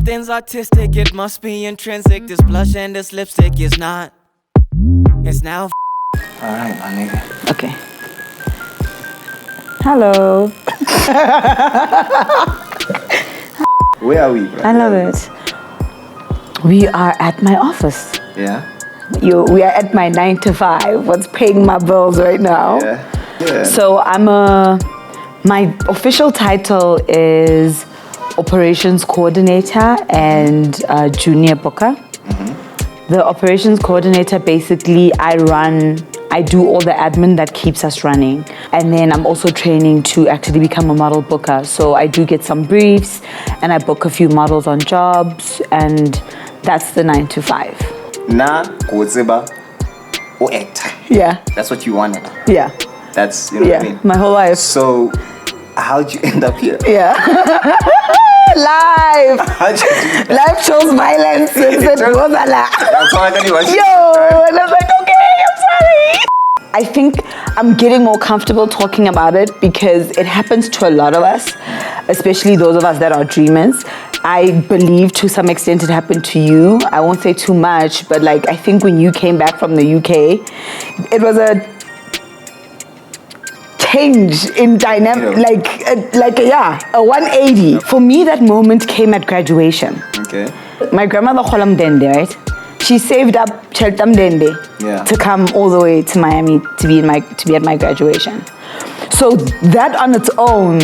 Something's artistic, it must be intrinsic. This blush and this lipstick is not. It's now. Alright, my nigga. Okay. Hello. Where are we, bro? I love it. We are at my office. Yeah? We are at my 9 to 5. What's paying my bills right now? Yeah. So my official title is Operations Coordinator and Junior Booker. The Operations Coordinator, basically, I do all the admin that keeps us running. And then I'm also training to actually become a model booker. So I do get some briefs and I book a few models on jobs, and that's the 9 to 5. Na kuziba or actor. Yeah. That's what you wanted. Yeah. That's, you know what I mean? My whole life. So, how'd you end up here? Yeah. Live. How'd you do that? Live shows violence. That's all I got you watching. Yo, and I was like, okay, I'm sorry. I think I'm getting more comfortable talking about it because it happens to a lot of us, especially those of us that are dreamers. I believe to some extent it happened to you. I won't say too much, but like I think when you came back from the UK, it was a change in dynamic, a 180. For me, that moment came at graduation. Okay. My grandmother Kholam Dende, right? She saved up Cheltam Dende to come all the way to Miami to be at my graduation. So that on its own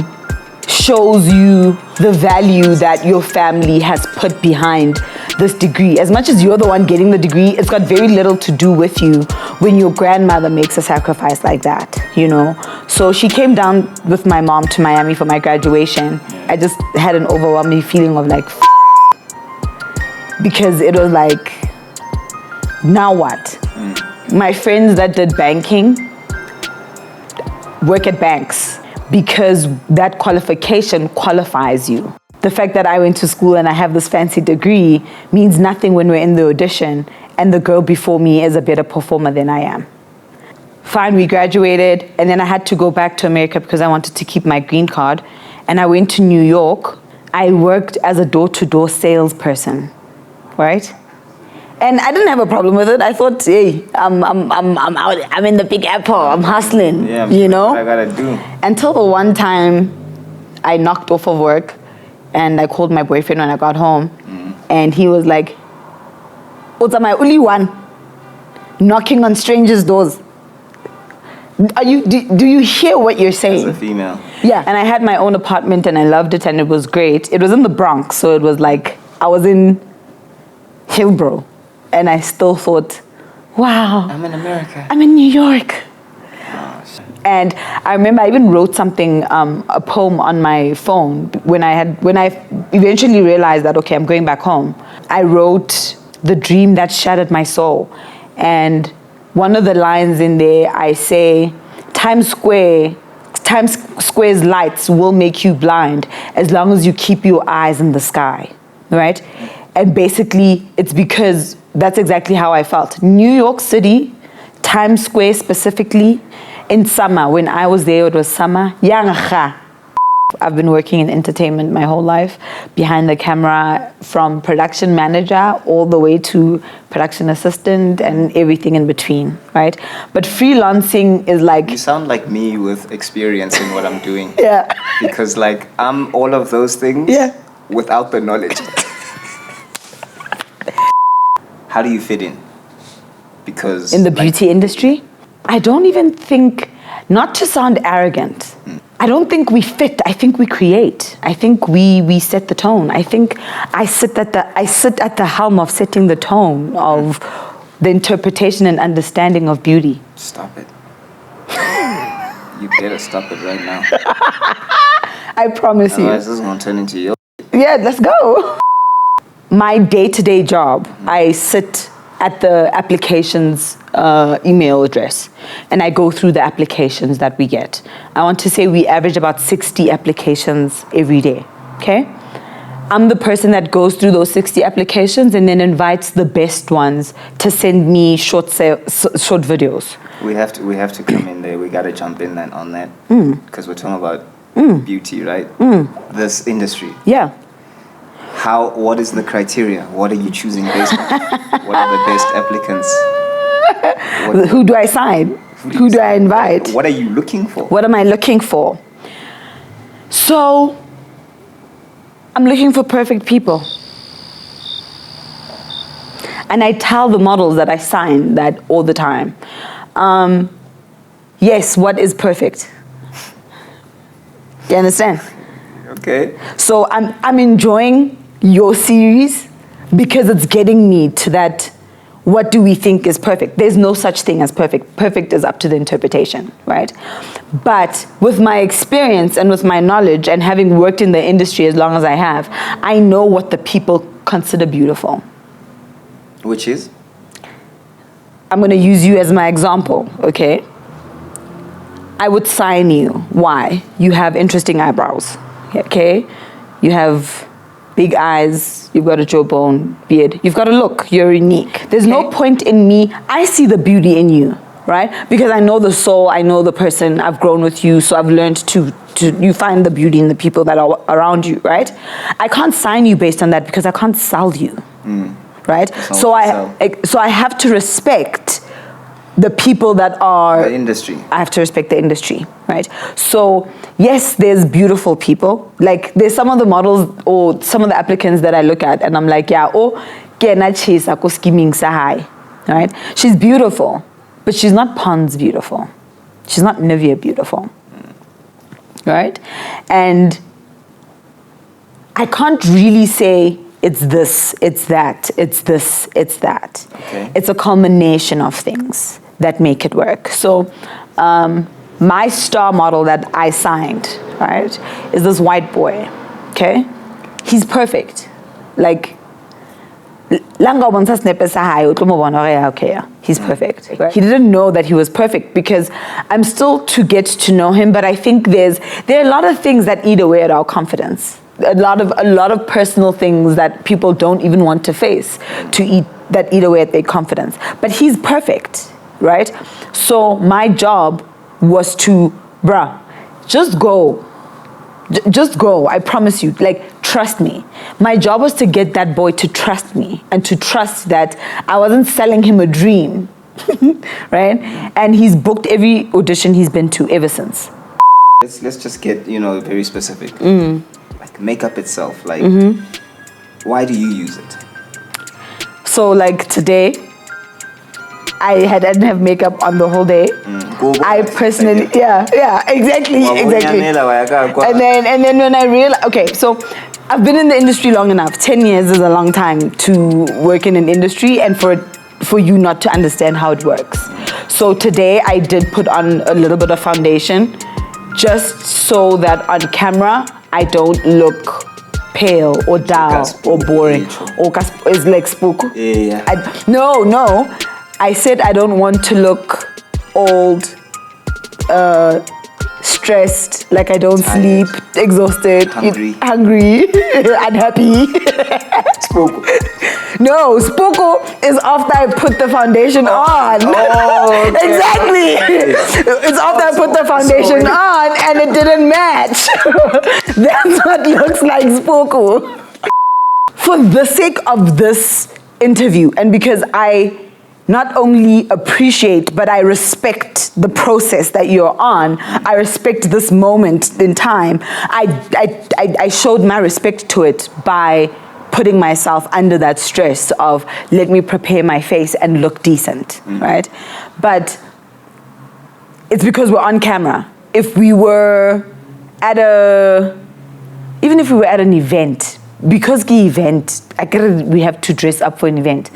shows you the value that your family has put behind this degree. As much as you're the one getting the degree, it's got very little to do with you when your grandmother makes a sacrifice like that, you know? So she came down with my mom to Miami for my graduation. I just had an overwhelming feeling of like, because it was like, now what? My friends that did banking work at banks because that qualification qualifies you. The fact that I went to school and I have this fancy degree means nothing when we're in the audition and the girl before me is a better performer than I am. Fine, we graduated, and then I had to go back to America because I wanted to keep my green card. And I went to New York. I worked as a door-to-door salesperson, right? And I didn't have a problem with it. I thought, hey, I'm out. I'm in the Big Apple. I'm hustling. Yeah, you know. What I gotta do. Until the one time, I knocked off of work, and I called my boyfriend when I got home, and he was like, "What's my only one? Knocking on strangers' doors. Do you hear what you're saying?" As a female. Yeah. And I had my own apartment, and I loved it, and it was great. It was in the Bronx, so it was like I was in Hillbrow. And I still thought, wow. I'm in America. I'm in New York. Oh, shit. And I remember I even wrote something, a poem on my phone when I eventually realized that, okay, I'm going back home. I wrote the dream that shattered my soul. And one of the lines in there, I say, Times Square's lights will make you blind as long as you keep your eyes in the sky, right? And basically, it's because that's exactly how I felt. New York City, Times Square specifically, in summer, when I was there, it was summer. I've been working in entertainment my whole life, behind the camera, from production manager all the way to production assistant and everything in between, right? But freelancing is like... You sound like me with experiencing what I'm doing. Yeah. Because like, I'm all of those things without the knowledge. How do you fit in? Because in the beauty industry, I don't even think, not to sound arrogant, I don't think we fit. I think we create. I think we set the tone. I think I sit at the helm of setting the tone of the interpretation and understanding of beauty. Stop it. You better stop it right now. I promise you. Otherwise, this is gonna turn into your... Yeah, let's go. My day-to-day job, I sit at the application's email address and I go through the applications that we get. I want to say we average about 60 applications every day, okay? I'm the person that goes through those 60 applications and then invites the best ones to send me short videos. We have to come in there. We gotta jump in on that because we're talking about beauty, right? This industry. Yeah. What is the criteria? What are you choosing based on? What are the best applicants? Who do I sign? Who do I invite? What are you looking for? What am I looking for? So, I'm looking for perfect people. And I tell the models that I sign that all the time. Yes, what is perfect? You understand? Okay. So I'm enjoying your series because it's getting me to that, what do we think is perfect? There's no such thing as perfect. Perfect is up to the interpretation, right? But with my experience and with my knowledge and having worked in the industry as long as I have, I know what the people consider beautiful. Which is? I'm going to use you as my example, okay? I would sign you. Why? You have interesting eyebrows, okay? You have big eyes, you've got a jawbone, beard. You've got a look, you're unique. There's no point in me, I see the beauty in you, right? Because I know the soul, I know the person, I've grown with you, so I've learned to you find the beauty in the people that are around you, right? I can't sign you based on that because I can't sell you, right? So I have to respect the people that are... The industry. I have to respect the industry, right? So, yes, there's beautiful people. Like, there's some of the models or some of the applicants that I look at and I'm like, yeah, right? She's beautiful, but she's not Pond's beautiful. She's not Nivea beautiful, right? And I can't really say it's this, it's that, it's this, it's that. Okay. It's a culmination of things that make it work. So my star model that I signed, right, is this white boy, okay? He's perfect. Like, he's perfect. Right? He didn't know that he was perfect because I'm still to get to know him, but I think there are a lot of things that eat away at our confidence. A lot of personal things that people don't even want to face that eat away at their confidence. But he's perfect, right? So my job was to, just go. Just go, I promise you, like, trust me. My job was to get that boy to trust me and to trust that I wasn't selling him a dream, right? And he's booked every audition he's been to ever since. Let's just get, very specific. Like makeup itself, like, why do you use it? So, like, today, I didn't have makeup on the whole day. I personally, exactly. And then when I realized, okay, so I've been in the industry long enough. 10 years is a long time to work in an industry and for you not to understand how it works. So today I did put on a little bit of foundation just so that on camera I don't look pale or dull or boring or is like spook. Yeah. No. I said I don't want to look old, stressed, like I don't sleep, exhausted, hungry, unhappy. Spooko. No, spooko is after I put the foundation on. Oh, okay. Exactly. It's after I put the foundation on and it didn't match. That's what looks like spooko. For the sake of this interview and because I not only appreciate, but I respect the process that you're on. I respect this moment in time. I showed my respect to it by putting myself under that stress of let me prepare my face and look decent, right? But it's because we're on camera. If we were even if we were at an event, because the event, we have to dress up for an event.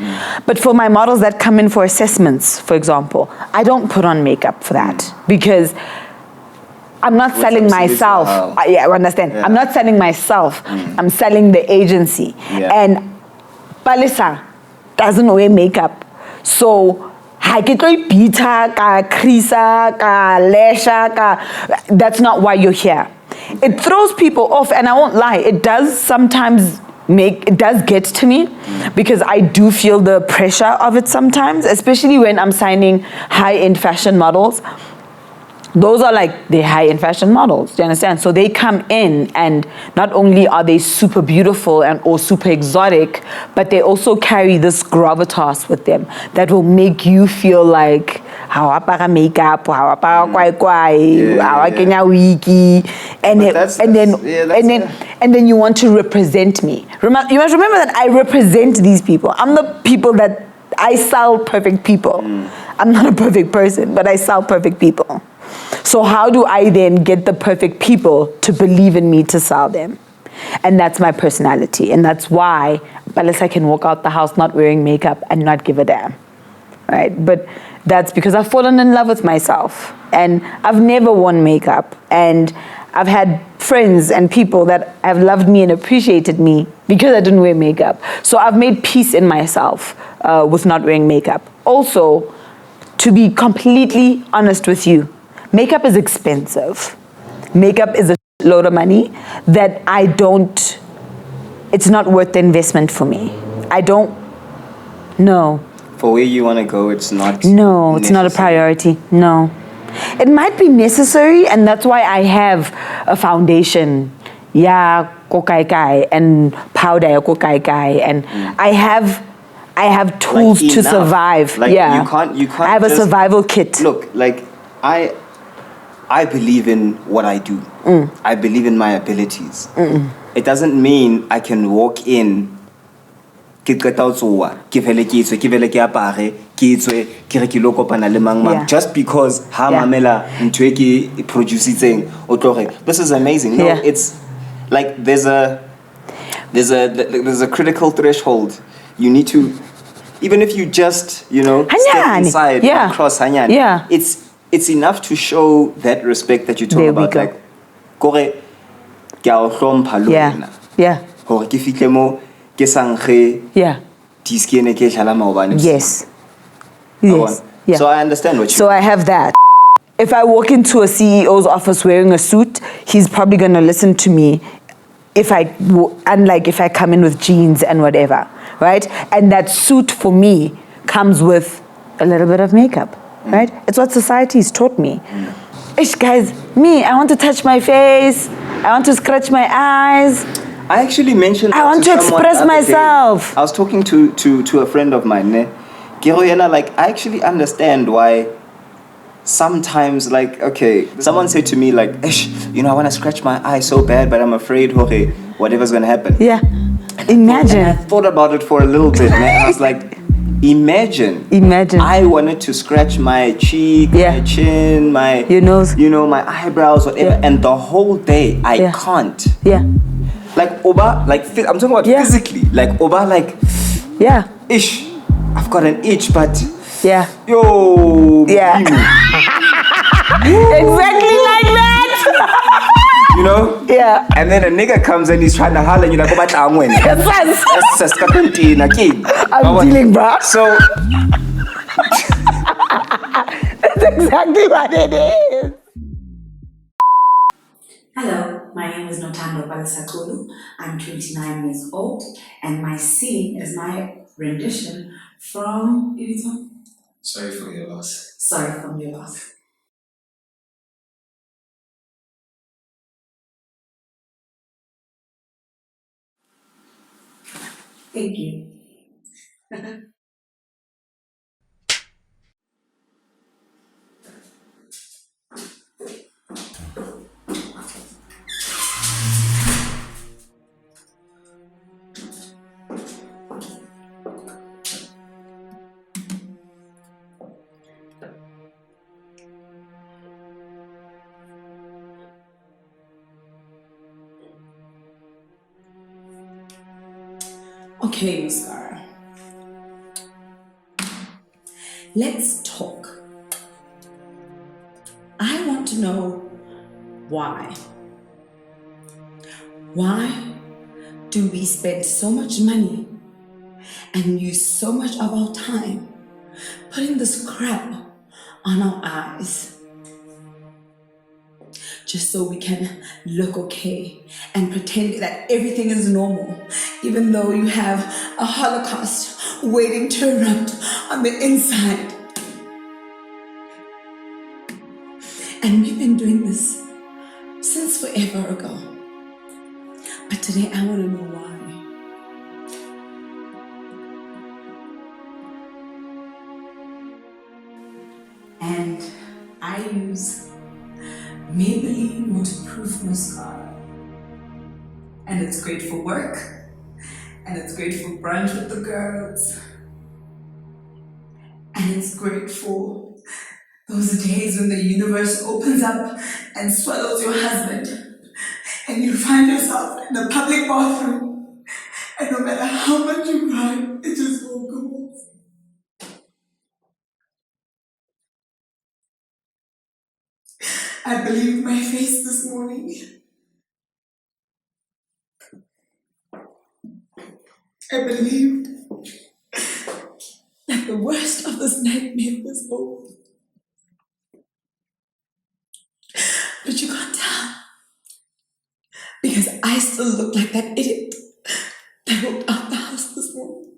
But for my models that come in for assessments, for example, I don't put on makeup for that because I'm not selling myself. I understand. Yeah. I'm not selling myself. I'm selling the agency. Yeah. And Palesa doesn't wear makeup. So that's not why you're here. It throws people off, and I won't lie, it does sometimes get to me because I do feel the pressure of it sometimes, especially when I'm signing high-end fashion models. Those are like the high-end fashion models. Do you understand? So they come in, and not only are they super beautiful and or super exotic, but they also carry this gravitas with them that will make you feel like how apara makeup, how apara kwai kwai, how kenya wiki, and then you want to represent me. You must remember that I represent these people. I'm the people that I sell perfect people. I'm not a perfect person, but I sell perfect people. So how do I then get the perfect people to believe in me to sell them? And that's my personality. And that's why Palesa can walk out the house not wearing makeup and not give a damn, right? But that's because I've fallen in love with myself. And I've never worn makeup. And I've had friends and people that have loved me and appreciated me because I didn't wear makeup. So I've made peace in myself with not wearing makeup. Also, to be completely honest with you, makeup is expensive. Makeup is a load of money that it's not worth the investment for me. No. For where you want to go, it's not. No, it's not a priority. No. It might be necessary, and that's why I have a foundation, kokaikai, and powder kokaikai, and I have tools to survive. Like, you can't I have a survival kit. Look, like I believe in what I do. I believe in my abilities. It doesn't mean I can walk in just because mamela ntweki producing this is amazing. No, it's like there's a critical threshold. You need to, even if you just step inside and cross hanyan, it's enough to show that respect that you talk about. Like kore ke a o hlompha le wena hore ke fihle mo ke sankge diskene ke hlala maobane. Yes. So I understand what you So I have that. If I walk into a CEO's office wearing a suit, he's probably going to listen to me unlike if I come in with jeans and whatever, right? And that suit for me comes with a little bit of makeup, right? It's what society's taught me. Ish, guys, I want to touch my face. I want to scratch my eyes. I actually mentioned I want to express myself. I was talking to a friend of mine. Like, I actually understand why sometimes, like, okay, someone said to me, like, I want to scratch my eye so bad, but I'm afraid, whatever's going to happen. Yeah. Imagine. And I thought about it for a little bit, man. And I was like, imagine. I wanted to scratch my cheek, my chin, my nose, my eyebrows, whatever, and the whole day I can't. Yeah. Like Oba, like I'm talking about physically. Like Oba, like ish. I've got an itch, but yo, exactly like that. Yeah. And then a nigga comes and he's trying to holler, and you're like, "Oba, I'm winning." I'm dealing, bro. So that's exactly what it is. Hello, my name is Nothando Palesa Xulu. I'm 29 years old, and my scene is my rendition from Sorry for your loss. Sorry from Your Loss. Thank you. Okay, Maskara. Let's talk. I want to know why. Why do we spend so much money and use so much of our time putting this crap on our eyes just so we can look okay and pretend that everything is normal, even though you have a Holocaust waiting to erupt on the inside? And we've been doing this since forever ago. But today I want to know why. And I use Maybelline waterproof mascara. And it's great for work. And it's great for brunch with the girls. And it's great for those days when the universe opens up and swallows your husband. And you find yourself in a public bathroom. And no matter how much you cry, it just won't come off. I believed my face this morning. I believed that the worst of this nightmare was over. But you can't tell. Because I still look like that idiot that walked out the house this morning.